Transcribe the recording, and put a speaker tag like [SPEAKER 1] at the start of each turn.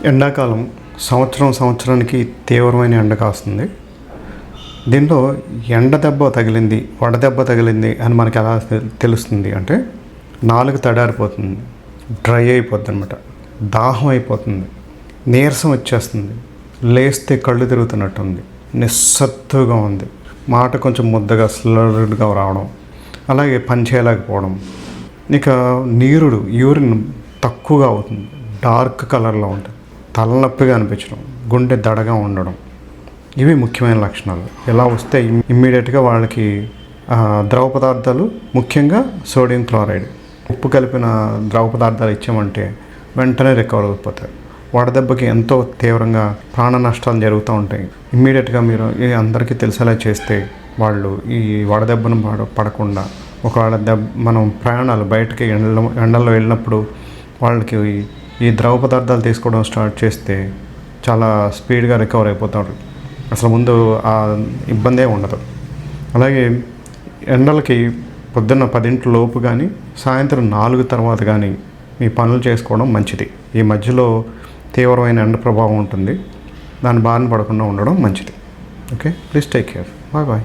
[SPEAKER 1] ఎండాకాలం సంవత్సరానికి తీవ్రమైన ఎండ కాస్తుంది. దీంట్లో ఎండ దెబ్బ తగిలింది, వడదెబ్బ తగిలింది అని మనకి ఎలా తెలుస్తుంది అంటే, నాలుగు తడారిపోతుంది, డ్రై అయిపోతుంది అనమాట, దాహం అయిపోతుంది, నీరసం వచ్చేస్తుంది, లేస్తే కళ్ళు తిరుగుతున్నట్టుంది, నిస్సత్తుగా ఉంది, మాట కొంచెం ముద్దగా స్లర్డ్గా రావడం, అలాగే పని చేయలేకపోవడం, ఇక యూరిన్ తక్కువగా అవుతుంది, డార్క్ కలర్లో ఉంటుంది, తలనొప్పిగా అనిపించడం, గుండె దడగా ఉండడం, ఇవి ముఖ్యమైన లక్షణాలు. ఇలా వస్తే ఇమ్మీడియట్గా వాళ్ళకి ద్రవ పదార్థాలు, ముఖ్యంగా సోడియం క్లోరైడ్, ఉప్పు కలిపిన ద్రవ పదార్థాలు ఇచ్చామంటే వెంటనే రికవర్ అయిపోతారు. వడదెబ్బకి ఎంతో తీవ్రంగా ప్రాణ నష్టాలు జరుగుతూ ఉంటాయి. ఇమ్మీడియట్గా మీరు అందరికీ తెలిసేలా చేస్తే వాళ్ళు ఈ వడదెబ్బను పడకుండా, ఒకవేళ మనం ప్రయాణాలు బయటకి ఎండల్లో వెళ్ళినప్పుడు వాళ్ళకి ఈ ద్రవ పదార్థాలు తీసుకోవడం స్టార్ట్ చేస్తే చాలా స్పీడ్గా రికవర్ అయిపోతారు. అసలు ముందు ఆ ఇబ్బందే ఉండదు. అలాగే ఎండలకి పొద్దున్న 10 లోపు కానీ, సాయంత్రం 4 తర్వాత కానీ మీ పనులు చేసుకోవడం మంచిది. ఈ మధ్యలో తీవ్రమైన ఎండ ప్రభావం ఉంటుంది, దాని బారిన పడకుండా ఉండడం మంచిది. Okay, please take care. Bye bye.